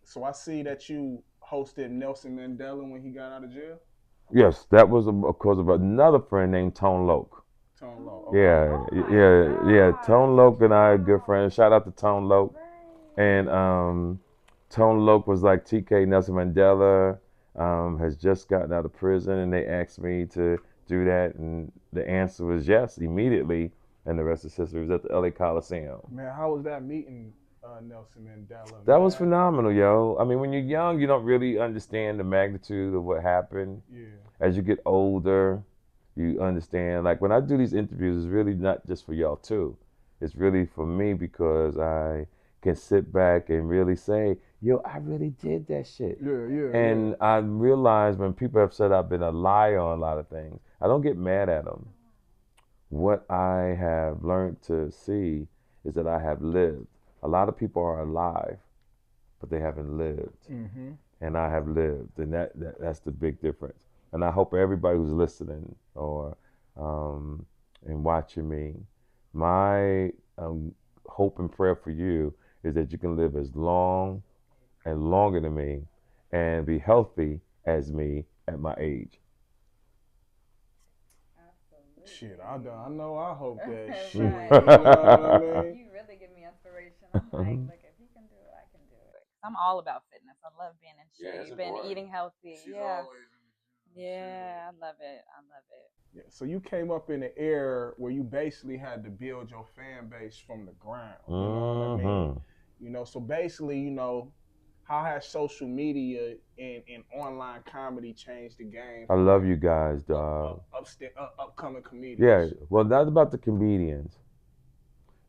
So I see that you hosted Nelson Mandela when he got out of jail. Yes, that was because of another friend named Tone Loke. Tone Low. Okay. Yeah, Oh my yeah. Tone gosh. Loke and I are good Wow. friends. Shout out to Tone Loke. Right. And Tone Loke was like, TK, Nelson Mandela has just gotten out of prison, and they asked me to do that, and the answer was yes immediately, and the rest is history. It was at the LA Coliseum. Man, how was that meeting Nelson Mandela, That was man? phenomenal, yo. I mean, when you're young, you don't really understand the magnitude of what happened. Yeah. As you get older, you understand. Like when I do these interviews, it's really not just for y'all too. It's really for me because I can sit back and really say, yo, I really did that shit. Yeah, yeah, yeah. And I realize when people have said I've been a liar on a lot of things, I don't get mad at them. What I have learned to see is that I have lived. A lot of people are alive, but they haven't lived. Mm-hmm. And I have lived, and that's the big difference. And I hope everybody who's listening or um, and watching me, my hope and prayer for you is that you can live as long and longer than me, and be healthy as me at my age. Shit, I know. I hope that shit. Right. You know what I mean? You really give me inspiration. I'm like, look, if he can do it, I can do it. I'm all about fitness. I love being in Yeah, it's shape and important. eating healthy. She's Yeah. always in the gym. Yeah, I love it. I love it. Yeah. So you came up in an era where you basically had to build your fan base from the ground. You know what I mean? Mm-hmm. So basically, how has social media and online comedy changed the game I for love like you guys, dog. upcoming Yeah, comedians? well, not about the comedians.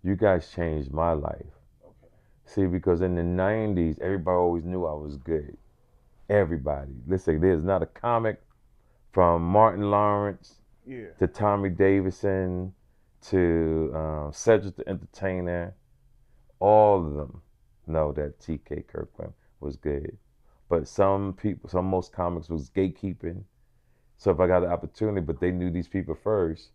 You guys changed my life. Okay. See, because in the 90s, everybody always knew I was good. Everybody. Let's say there's not a comic from Martin Lawrence Yeah. to Tommy Davidson to Cedric the Entertainer. All of them know that TK Kirkland was good. But some people, some most comics was gatekeeping. So if I got an opportunity, but they knew these people first,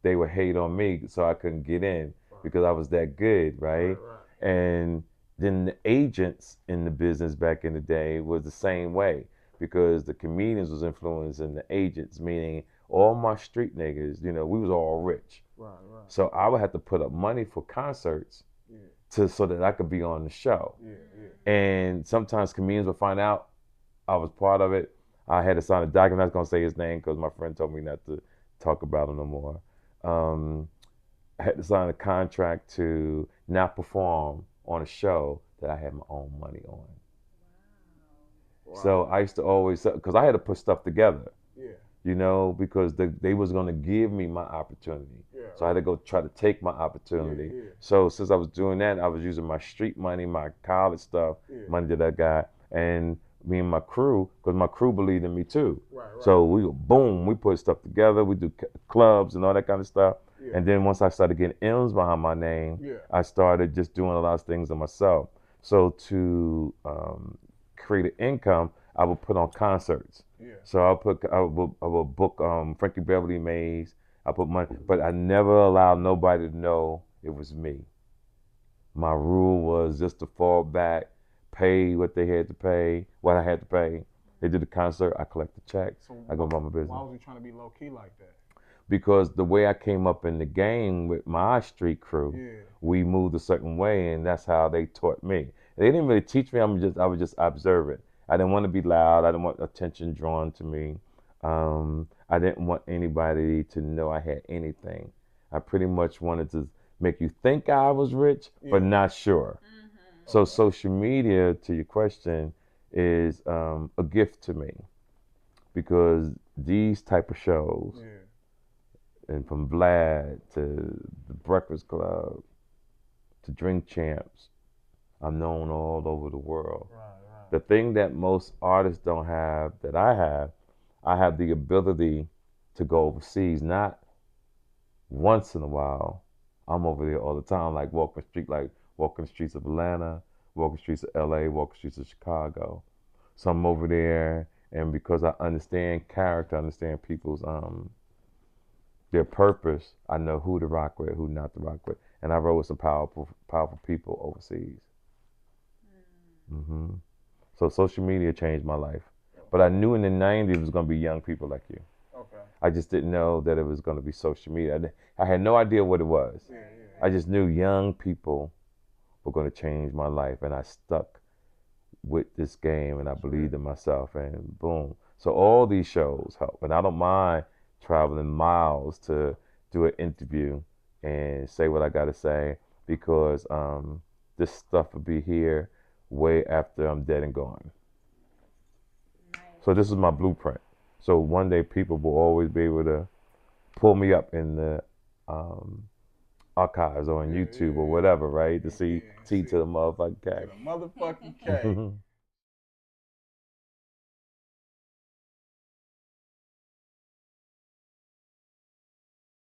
they would hate on me, so I couldn't get in Right. because I was that good, Right. right? Right. And then the agents in the business back in the day was the same way because the comedians was influencing the agents, meaning all my street niggas, we was all rich. Right. Right. So I would have to put up money for concerts Yeah. to so that I could be on the show. Yeah. Yeah. And sometimes comedians would find out I was part of it. I had to sign a document. I'm not gonna say his name because my friend told me not to talk about him no more. Um, I had to sign a contract to not perform on a show that I had my own money on. So Wow. I used to always, because I had to put stuff together, Yeah. because they was gonna give me my opportunity. Yeah. So I had to go try to take my Yeah. opportunity. Yeah. So since I was doing that, I was using my street money, my college stuff, Yeah. money that I got, and me and my crew, because my crew believed in me too. Right. Right. So we put stuff together. We do clubs and all that kind of stuff. Yeah. And then once I started getting M's behind my name, Yeah. I started just doing a lot of things on myself. So to create an income, I would put on concerts. Yeah. So I would book Frankie Beverly Mays. I put money, but I never allowed nobody to know it was me. My rule was just to fall back, pay what they had to pay, what I had to pay. They did the concert, I collect the check, So I go about my why business. was he trying to be low key like that? Because the way I came up in the game with my street crew, Yeah. we moved a certain way, and that's how they taught me. They didn't really teach me. I was just observant. I didn't want to be loud. I didn't want attention drawn to me. I didn't want anybody to know I had anything. I pretty much wanted to make you think I was rich, but Yeah. not sure. Mm-hmm. So Okay. social media, to your question, is a gift to me because these type of shows, Yeah. and from Vlad to the Breakfast Club to Drink Champs, I'm known all over the world. Right. Right. The thing that most artists don't have that I have the ability to go overseas, not once in a while. I'm over there all the time, like walking the streets of Atlanta, walking the streets of LA, walking the streets of Chicago. So I'm over there, and because I understand character, I understand people's their purpose, I know who to rock with, who not to rock with, and I rode with some powerful people overseas. Hmm. So social media changed my life. But I knew in the 90s it was going to be young people like you. Okay. I just didn't know that it was going to be social media. I had no idea what it was. Yeah. I just knew young people were going to change my life, and I stuck with this game, and I believed in myself, and boom. So all these shows help, and I don't mind traveling miles to do an interview and say what I got to say because this stuff will be here way after I'm dead and gone. Nice. So this is my blueprint. So one day people will always be able to pull me up in the um, archives or on YouTube or whatever, right? To see T to the motherfucking To K. the motherfucking K.